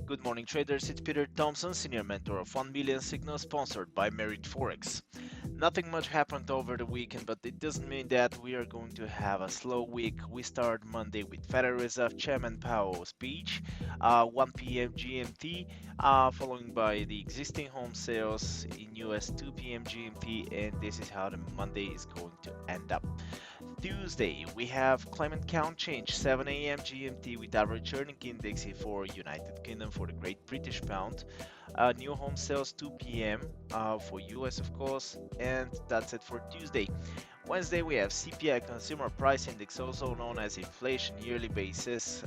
Good morning, traders. It's Peter Thompson, Senior Mentor of 1 Million Signal, sponsored by Merit Forex. Nothing much happened over the weekend, but it doesn't mean that we are going to have a slow week. We start Monday with Federal Reserve Chairman Powell's speech, 1 p.m. GMT, following by the existing home sales in US 2 p.m. GMT, and this is how the Monday is going to end up. Tuesday, we have climate count change 7 a.m. GMT with average earning index for United Kingdom for the Great British Pound. New home sales 2 p.m. For US, of course, and that's it for Tuesday. Wednesday, we have CPI Consumer Price Index, also known as inflation yearly basis,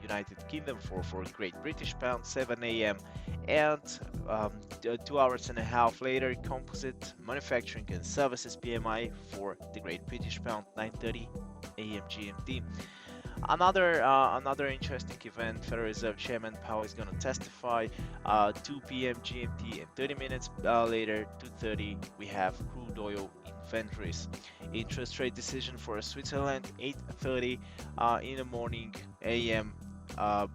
United Kingdom for Great British Pound 7 a.m. and 2 hours and a half later, composite manufacturing and services PMI for the Great British Pound 9:30 a.m. GMT. Another interesting event. Federal Reserve Chairman Powell is going to testify 2 p.m. GMT, and 30 minutes later, 2:30, we have crude oil inventories. Interest rate decision for Switzerland 8:30 in the morning a.m.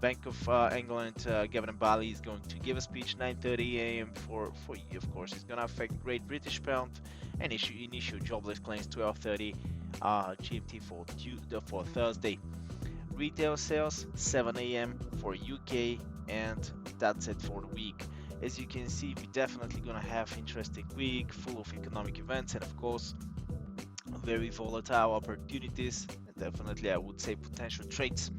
Bank of England Governor Bali is going to give a speech 9:30 a.m. for of course it's going to affect Great British Pound and issue initial jobless claims 12:30 GMT for Thursday. Retail sales 7 a.m. for UK, and that's it for the week. As you can see, we're definitely gonna have interesting week full of economic events and of course very volatile opportunities, and definitely I would say potential trades.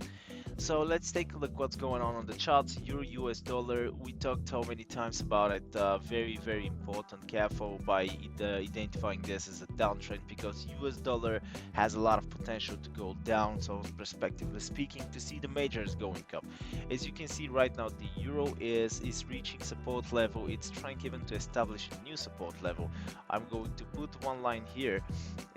So let's take a look what's going on the charts. Euro US dollar, we talked so many times about it. Very important. Careful by identifying this as a downtrend, because US dollar has a lot of potential to go down. So perspectively speaking, to see the majors going up. As you can see right now, the euro is reaching support level. It's trying even to establish a new support level. I'm going to put one line here.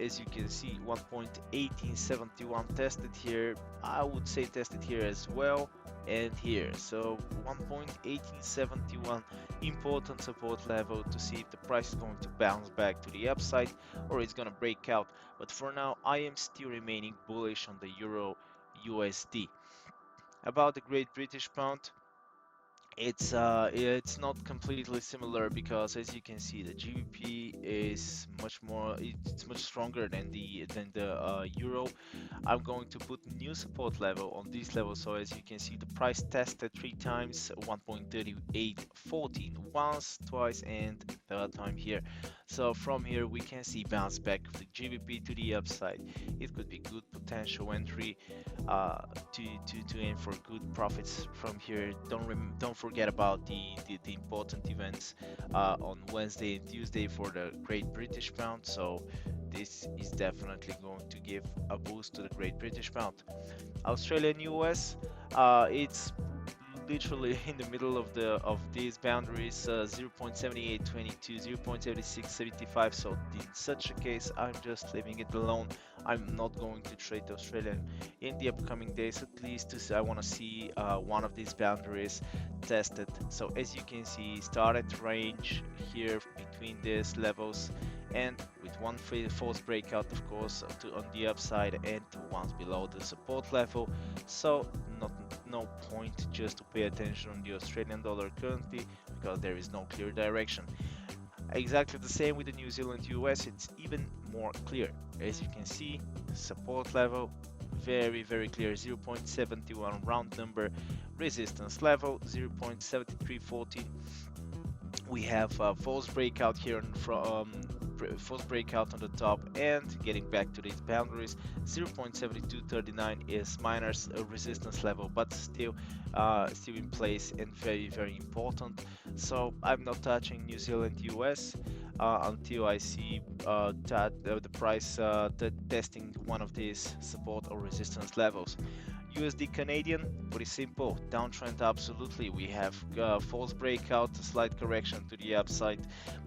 As you can see, 1.1871 tested here. I would say tested here as well, and here. So 1.1871 important support level to see if the price is going to bounce back to the upside or it's going to break out. But for now, I am still remaining bullish on the euro USD. About the Great British Pound, it's not completely similar, because as you can see, the GBP is it's much stronger than the euro. I'm going to put new support level on this level. So as you can see, the price tested 3 times 1.3814, once, twice, and third time here. So from here we can see bounce back of the GBP to the upside. It could be good potential entry to aim for good profits from here. Don't forget about the important events on Wednesday and Tuesday for the Great British Pound. So this is definitely going to give a boost to the Great British Pound. Australian US, it's literally in the middle of these boundaries, 0.7822, 0.7675. So in such a case, I'm just leaving it alone. I'm not going to trade Australian in the upcoming days, at least I want to see one of these boundaries tested. So as you can see, started range here between these levels, and with one false breakout, of course, on the upside, and once below the support level. So no point just to pay attention on the Australian dollar currently, because there is no clear direction. Exactly the same with the New Zealand US, it's even more clear. As you can see, support level very clear, 0.71 round number, resistance level 0.7314. We have a false breakout here from false breakout on the top, and getting back to these boundaries, 0.7239 is minus a resistance level, but still in place and very important. So I'm not touching New Zealand US until I see that the price testing one of these support or resistance levels. USD Canadian, pretty simple, downtrend absolutely. We have false breakout, a slight correction to the upside.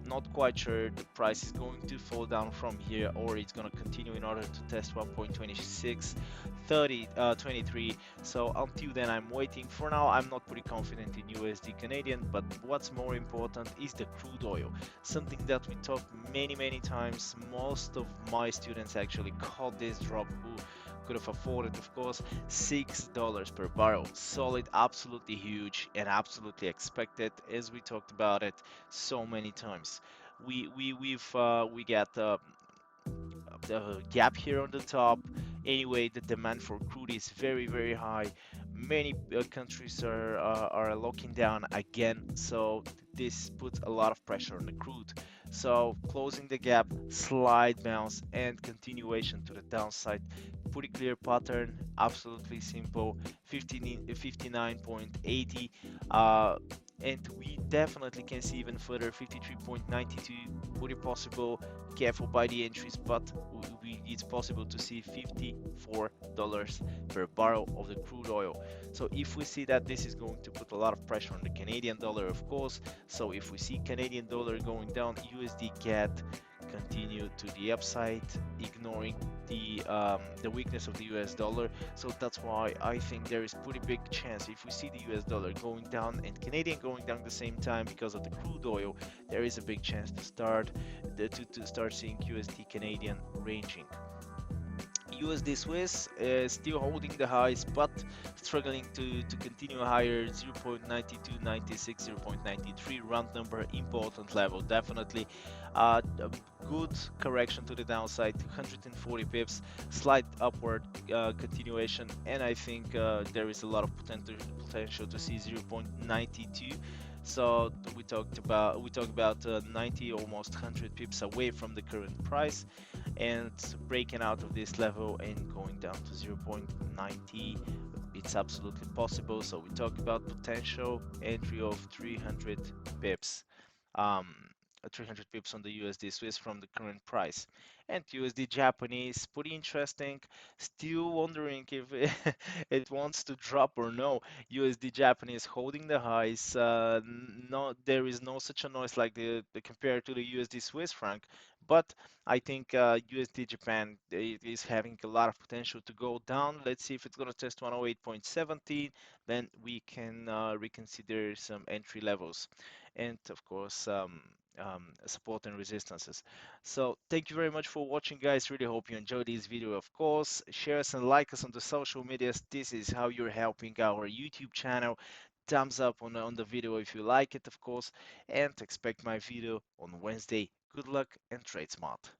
Not quite sure the price is going to fall down from here, or it's going to continue in order to test 1.2623. So until then, I'm waiting. For now, I'm not pretty confident in USD Canadian, but what's more important is the crude oil, something that we talked many times. Most of my students actually caught this drop could have afforded, of course. $6 per barrel, solid, absolutely huge, and absolutely expected, as we talked about it so many times. We got the gap here on the top. Anyway, the demand for crude is very high. Many countries are locking down again, so this puts a lot of pressure on the crude. So closing the gap, slide bounce, and continuation to the downside. Pretty clear pattern, absolutely simple. 59.80, and we definitely can see even further 53.92, pretty possible. Careful by the entries, but it's possible to see $54 per barrel of the crude oil. So if we see that, this is going to put a lot of pressure on the Canadian dollar, of course. So if we see Canadian dollar going down, USD CAD continue to the upside, ignoring the weakness of the US dollar. So that's why I think there is pretty big chance, if we see the US dollar going down and Canadian going down at the same time because of the crude oil, there is a big chance to start seeing USD Canadian ranging. USD Swiss is still holding the highs, but struggling to continue higher. 0.9296, 0.93 round number, important level definitely. A good correction to the downside, 140 pips, slight upward continuation, and I think there is a lot of potential to see 0.92. So we talked about 90, almost 100 pips away from the current price, and breaking out of this level and going down to 0.90, it's absolutely possible. So we talk about potential entry of 300 pips, um 300 pips on the USD Swiss from the current price. And USD Japanese, pretty interesting. Still wondering if it wants to drop or no. USD Japanese holding the highs. No, there is no such a noise like the compared to the USD Swiss franc, but I think USD Japan is having a lot of potential to go down. Let's see if it's going to test 108.17, then we can reconsider some entry levels, and of course support and resistances. So thank you very much for watching, guys. Really hope you enjoyed this video. Of course, share us and like us on the social medias. This is how you're helping our YouTube channel. Thumbs up on the video if you like it, of course, and expect my video on Wednesday. Good luck and trade smart.